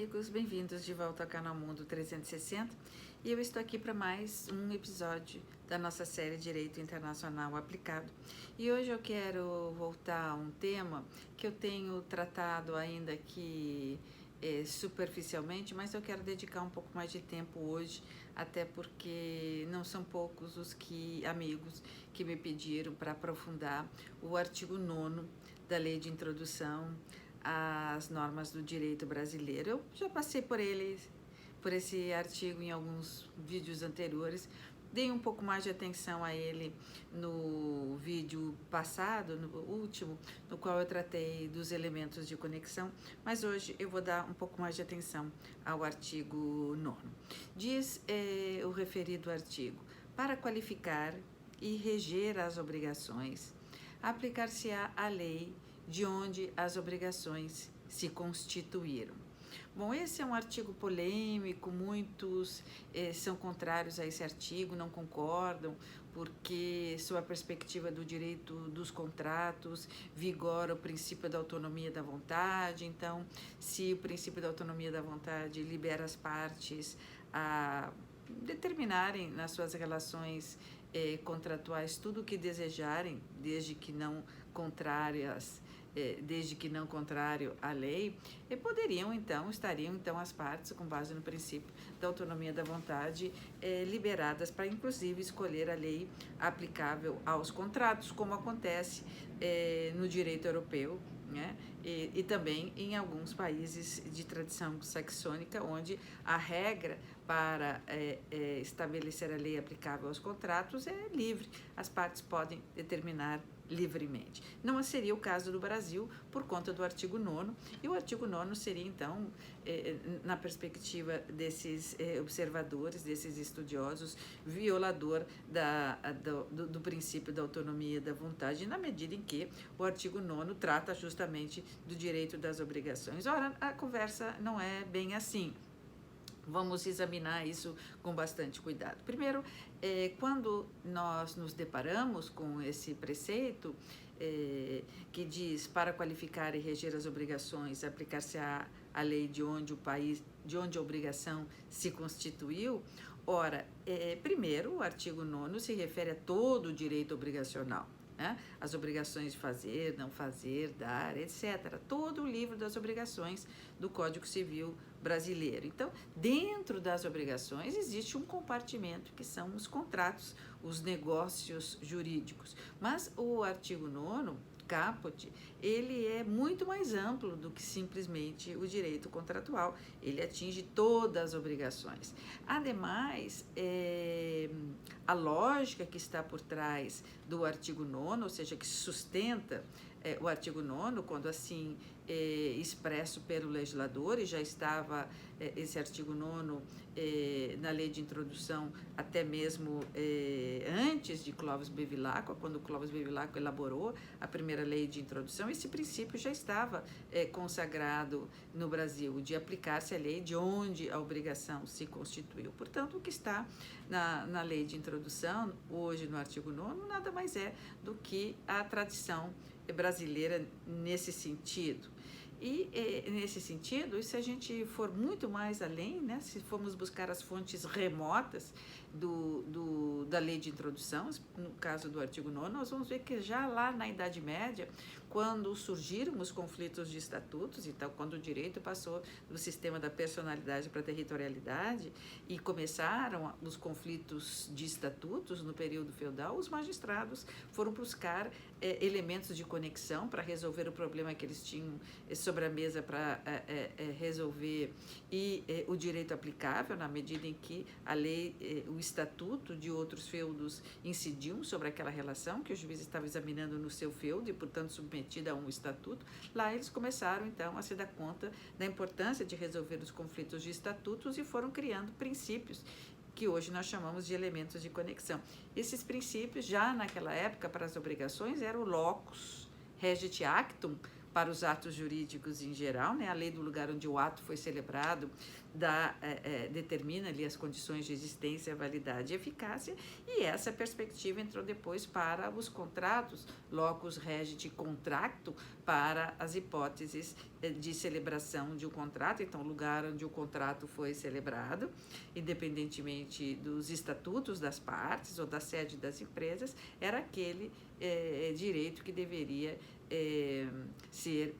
amigos, bem-vindos de volta ao canal Mundo 360 e eu estou aqui para mais um episódio da nossa série Direito Internacional Aplicado. E hoje eu quero voltar a um tema que eu tenho tratado ainda aqui superficialmente, mas eu quero dedicar um pouco mais de tempo hoje, até porque não são poucos os amigos que me pediram para aprofundar o artigo 9º da Lei de Introdução às Normas do Direito Brasileiro. Eu já passei por esse artigo em alguns vídeos anteriores, dei um pouco mais de atenção a ele no vídeo passado, no último, no qual eu tratei dos elementos de conexão, mas hoje eu vou dar um pouco mais de atenção ao artigo 9º. Diz o referido artigo: para qualificar e reger as obrigações, aplicar-se-á a lei de onde as obrigações se constituíram. Bom, esse é um artigo polêmico, muitos são contrários a esse artigo, não concordam, porque, sob a perspectiva do direito dos contratos, vigora o princípio da autonomia da vontade. Então, se o princípio da autonomia da vontade libera as partes a determinarem nas suas relações contratuais tudo o que desejarem, desde que não contrário à lei, estariam então as partes, com base no princípio da autonomia da vontade, liberadas para inclusive escolher a lei aplicável aos contratos, como acontece no direito europeu, né? E também em alguns países de tradição saxônica, onde a regra para estabelecer a lei aplicável aos contratos é livre, as partes podem determinar livremente. Não seria o caso do Brasil por conta do artigo 9º, e o artigo 9º seria então, na perspectiva desses observadores, desses estudiosos, violador do princípio da autonomia da vontade, na medida em que o artigo 9º trata justamente do direito das obrigações. Ora, a conversa não é bem assim. Vamos examinar isso com bastante cuidado. Primeiro, quando nós nos deparamos com esse preceito que diz: para qualificar e reger as obrigações, aplicar-se a lei de onde a obrigação se constituiu. Ora, primeiro, o artigo 9º se refere a todo o direito obrigacional, né? As obrigações de fazer, não fazer, dar, etc. Todo o livro das obrigações do Código Civil brasileiro. Então, dentro das obrigações existe um compartimento que são os contratos, os negócios jurídicos. Mas o artigo 9º, caput, ele é muito mais amplo do que simplesmente o direito contratual. Ele atinge todas as obrigações. Ademais, a lógica que está por trás do artigo 9º, ou seja, que sustenta o artigo 9º, quando assim expresso pelo legislador, e já estava esse artigo 9º na lei de introdução até mesmo antes de Clovis Bevilacqua, quando Clovis Bevilacqua elaborou a primeira lei de introdução. Esse princípio já estava consagrado no Brasil, de aplicar-se a lei de onde a obrigação se constituiu. Portanto, o que está na lei de introdução, hoje no artigo 9º, nada mais é do que a tradição brasileira nesse sentido. E nesse sentido, se a gente for muito mais além, né, se formos buscar as fontes remotas da lei de introdução, no caso do artigo 9º, nós vamos ver que já lá na Idade Média, quando surgiram os conflitos de estatutos, então quando o direito passou do sistema da personalidade para a territorialidade e começaram os conflitos de estatutos no período feudal, os magistrados foram buscar elementos de conexão para resolver o problema que eles tinham sobre a mesa para resolver, e o direito aplicável, na medida em que a lei, o estatuto de outros feudos incidiam sobre aquela relação que o juiz estava examinando no seu feudo e, portanto, submetida a um estatuto. Lá eles começaram, então, a se dar conta da importância de resolver os conflitos de estatutos e foram criando princípios que hoje nós chamamos de elementos de conexão. Esses princípios, já naquela época, para as obrigações, eram o locus regit actum, para os atos jurídicos em geral, né? A lei do lugar onde o ato foi celebrado determina ali as condições de existência, validade e eficácia, e essa perspectiva entrou depois para os contratos, locus regit contractu, para as hipóteses de celebração de um contrato. Então, o lugar onde o contrato foi celebrado, independentemente dos estatutos das partes ou da sede das empresas, era aquele direito que deveria ser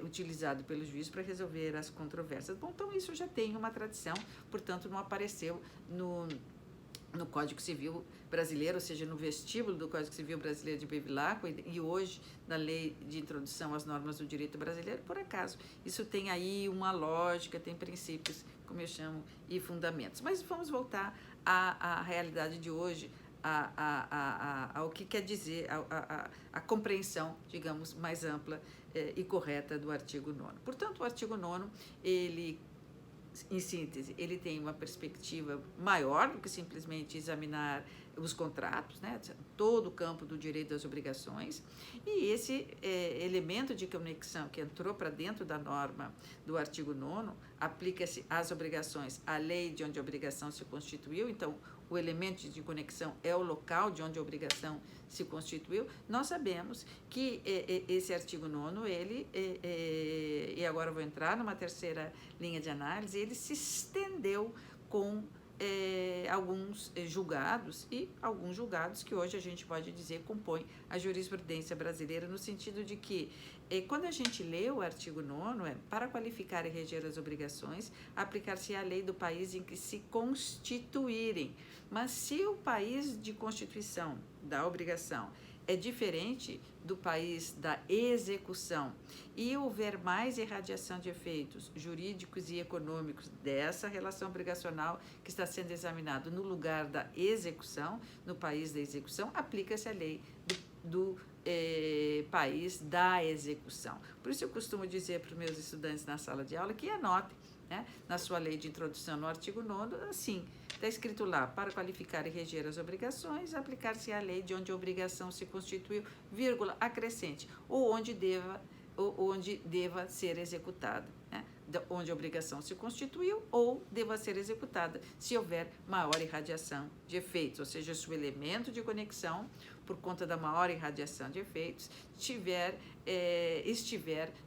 utilizado pelo juiz para resolver as controvérsias. Bom, então isso já tem uma tradição, portanto não apareceu no Código Civil Brasileiro, ou seja, no vestíbulo do Código Civil Brasileiro de Bevilacqua e hoje na Lei de Introdução às Normas do Direito Brasileiro, por acaso. Isso tem aí uma lógica, tem princípios, como eu chamo, e fundamentos. Mas vamos voltar à realidade de hoje, ao que quer dizer, a compreensão, digamos, mais ampla e correta do artigo 9º. Portanto, o artigo 9º, ele, em síntese, ele tem uma perspectiva maior do que simplesmente examinar os contratos, né, todo o campo do direito das obrigações, e esse elemento de conexão que entrou para dentro da norma do artigo 9º aplica-se às obrigações, à lei de onde a obrigação se constituiu. Então, o elemento de conexão é o local de onde a obrigação se constituiu. Nós sabemos que esse artigo 9º, ele, e agora eu vou entrar numa terceira linha de análise, ele se estendeu com alguns julgados, e alguns julgados que hoje a gente pode dizer compõem a jurisprudência brasileira, no sentido de que quando a gente lê o artigo 9º, para qualificar e reger as obrigações, aplicar-se a lei do país em que se constituírem. Mas se o país de constituição da obrigação é diferente do país da execução e houver mais irradiação de efeitos jurídicos e econômicos dessa relação obrigacional que está sendo examinado no lugar da execução, no país da execução, aplica-se a lei do país da execução. Por isso eu costumo dizer para os meus estudantes na sala de aula que anotem, né, na sua lei de introdução no artigo 9º, assim, está escrito lá, para qualificar e reger as obrigações, aplicar-se a lei de onde a obrigação se constituiu, vírgula, acrescente, ou onde deva ser executada, né? Onde a obrigação se constituiu ou deva ser executada, se houver maior irradiação de efeitos, ou seja, se o elemento de conexão, por conta da maior irradiação de efeitos, estiver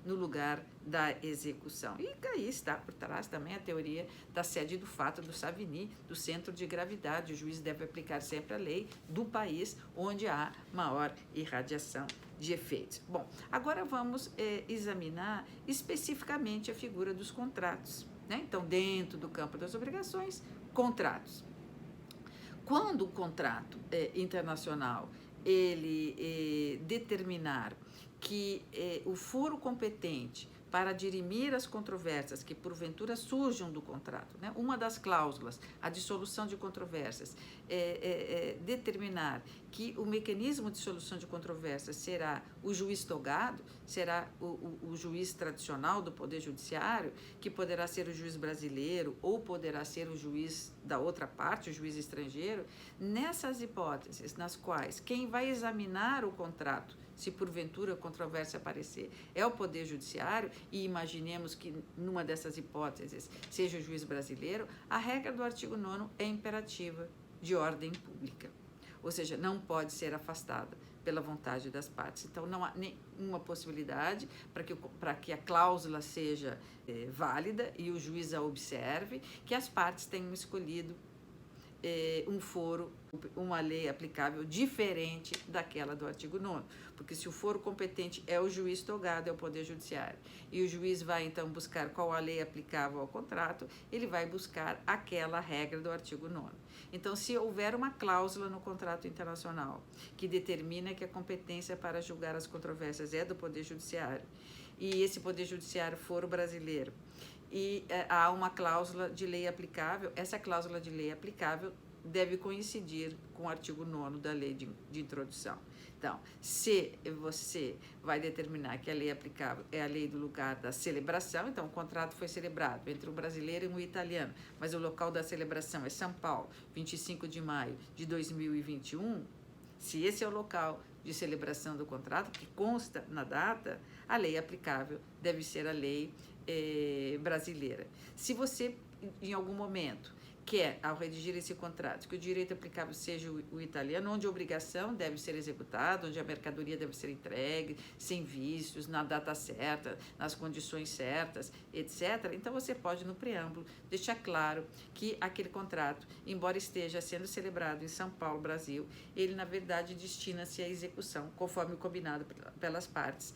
no lugar da execução. E aí está por trás também a teoria da sede do fato do Savigny, do centro de gravidade. O juiz deve aplicar sempre a lei do país onde há maior irradiação de efeitos. Bom, agora vamos examinar especificamente a figura dos contratos, né? Então, dentro do campo das obrigações, contratos. Quando o contrato internacional ele determinar que o foro competente para dirimir as controvérsias que porventura surjam do contrato, né? Uma das cláusulas, a dissolução de controvérsias, determinar que o mecanismo de solução de controvérsias será o juiz togado, será o juiz tradicional do Poder Judiciário, que poderá ser o juiz brasileiro ou poderá ser o juiz da outra parte, o juiz estrangeiro. Nessas hipóteses nas quais quem vai examinar o contrato, se porventura a controvérsia aparecer, é o Poder Judiciário, e imaginemos que numa dessas hipóteses seja o juiz brasileiro, a regra do artigo 9º é imperativa de ordem pública, ou seja, não pode ser afastada pela vontade das partes. Então, não há nenhuma possibilidade para que a cláusula seja válida e o juiz a observe, que as partes tenham escolhido um foro, uma lei aplicável diferente daquela do artigo 9º, porque se o foro competente é o juiz togado, é o Poder Judiciário, e o juiz vai então buscar qual a lei aplicável ao contrato, ele vai buscar aquela regra do artigo 9º. Então, se houver uma cláusula no contrato internacional que determina que a competência para julgar as controvérsias é do Poder Judiciário, e esse Poder Judiciário for o brasileiro, e há uma cláusula de lei aplicável, essa cláusula de lei aplicável deve coincidir com o artigo 9º da lei de introdução. Então, se você vai determinar que a lei aplicável é a lei do lugar da celebração, então o contrato foi celebrado entre um brasileiro e um italiano, mas o local da celebração é São Paulo, 25 de maio de 2021, Se esse é o local de celebração do contrato, que consta na data, a lei aplicável deve ser a lei brasileira. Se você, em algum momento, quer, ao redigir esse contrato, que o direito aplicável seja o italiano, onde a obrigação deve ser executada, onde a mercadoria deve ser entregue, sem vícios, na data certa, nas condições certas, etc. Então, você pode, no preâmbulo, deixar claro que aquele contrato, embora esteja sendo celebrado em São Paulo, Brasil, ele, na verdade, destina-se à execução, conforme o combinado pelas partes,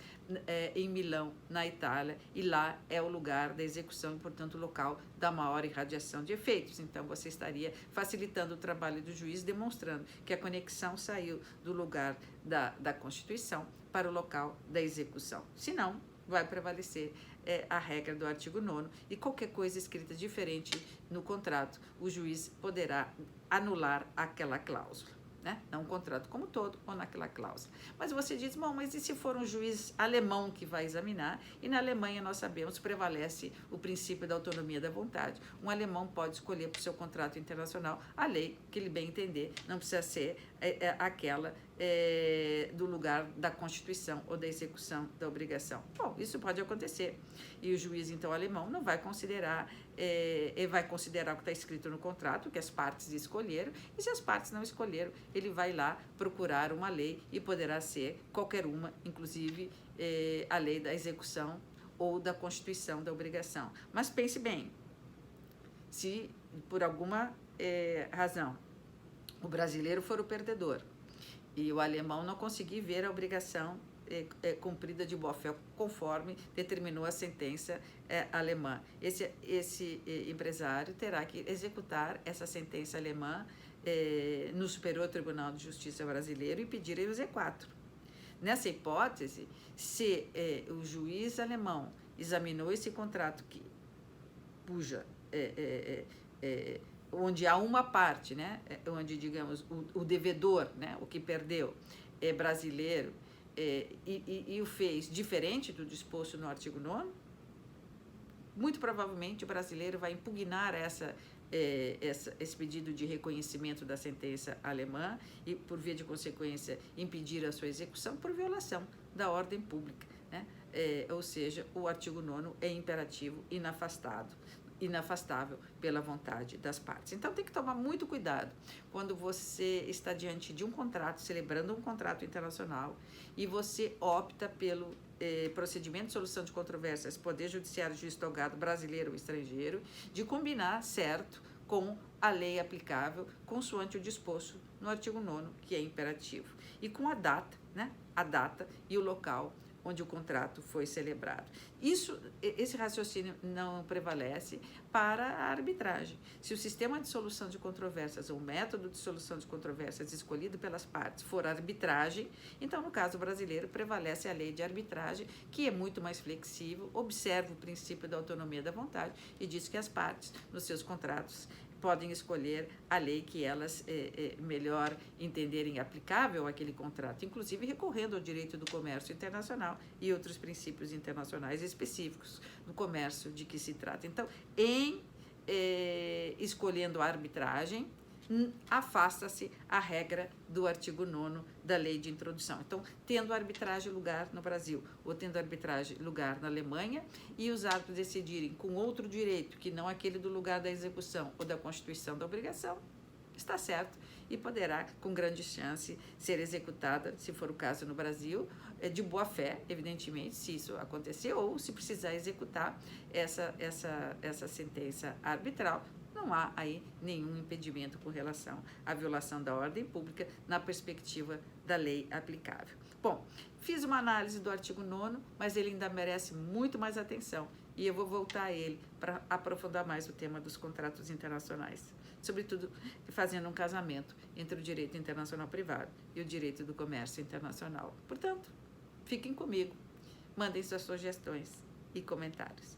em Milão, na Itália, e lá é o lugar da execução e, portanto, o local da maior irradiação de efeitos. Então, você estaria facilitando o trabalho do juiz, demonstrando que a conexão saiu do lugar da Constituição para o local da execução. Senão, vai prevalecer a regra do artigo 9º e qualquer coisa escrita diferente no contrato, o juiz poderá anular aquela cláusula. Né? Não o contrato como todo ou naquela cláusula. Mas você diz, bom, mas e se for um juiz alemão que vai examinar? E na Alemanha, nós sabemos, prevalece o princípio da autonomia da vontade. Um alemão pode escolher para o seu contrato internacional a lei que ele bem entender, não precisa ser aquela do lugar da Constituição ou da execução da obrigação. Bom, isso pode acontecer. E o juiz, então, alemão não vai considerar, vai considerar o que está escrito no contrato, que as partes escolheram, e se as partes não escolheram, ele vai lá procurar uma lei e poderá ser qualquer uma, inclusive a lei da execução ou da constituição da obrigação. Mas pense bem, se por alguma razão o brasileiro for o perdedor e o alemão não conseguir ver a obrigação cumprida de boa-fé, conforme determinou a sentença alemã. Esse empresário terá que executar essa sentença alemã no Superior Tribunal de Justiça brasileiro e pedir o Z4. Nessa hipótese, se o juiz alemão examinou esse contrato onde há uma parte, né, onde, digamos, o devedor, né, o que perdeu, é brasileiro, e o fez diferente do disposto no artigo 9º, muito provavelmente o brasileiro vai impugnar esse pedido de reconhecimento da sentença alemã e, por via de consequência, impedir a sua execução por violação da ordem pública, né? Ou seja, o artigo 9º é imperativo, inafastável pela vontade das partes. Então, tem que tomar muito cuidado quando você está diante de um contrato, celebrando um contrato internacional, e você opta pelo procedimento de solução de controvérsias, Poder Judiciário Juiz togado brasileiro ou estrangeiro, de combinar certo com a lei aplicável, consoante o disposto no artigo 9º, que é imperativo, e com a data, né? A data e o local onde o contrato foi celebrado. Esse raciocínio não prevalece para a arbitragem. Se o sistema de solução de controvérsias ou o método de solução de controvérsias escolhido pelas partes for arbitragem, então, no caso brasileiro, prevalece a lei de arbitragem, que é muito mais flexível, observa o princípio da autonomia da vontade e diz que as partes, nos seus contratos, podem escolher a lei que elas melhor entenderem aplicável àquele contrato, inclusive recorrendo ao direito do comércio internacional e outros princípios internacionais específicos no comércio de que se trata. Então, escolhendo a arbitragem, afasta-se a regra do artigo 9º da lei de introdução. Então, tendo a arbitragem lugar no Brasil ou tendo a arbitragem lugar na Alemanha e os árbitros decidirem com outro direito que não aquele do lugar da execução ou da constituição da obrigação, está certo e poderá, com grande chance, ser executada, se for o caso no Brasil, de boa fé, evidentemente, se isso acontecer, ou se precisar executar essa sentença arbitral. Não há aí nenhum impedimento com relação à violação da ordem pública na perspectiva da lei aplicável. Bom, fiz uma análise do artigo 9º, mas ele ainda merece muito mais atenção e eu vou voltar a ele para aprofundar mais o tema dos contratos internacionais, sobretudo fazendo um casamento entre o direito internacional privado e o direito do comércio internacional. Portanto, fiquem comigo, mandem suas sugestões e comentários.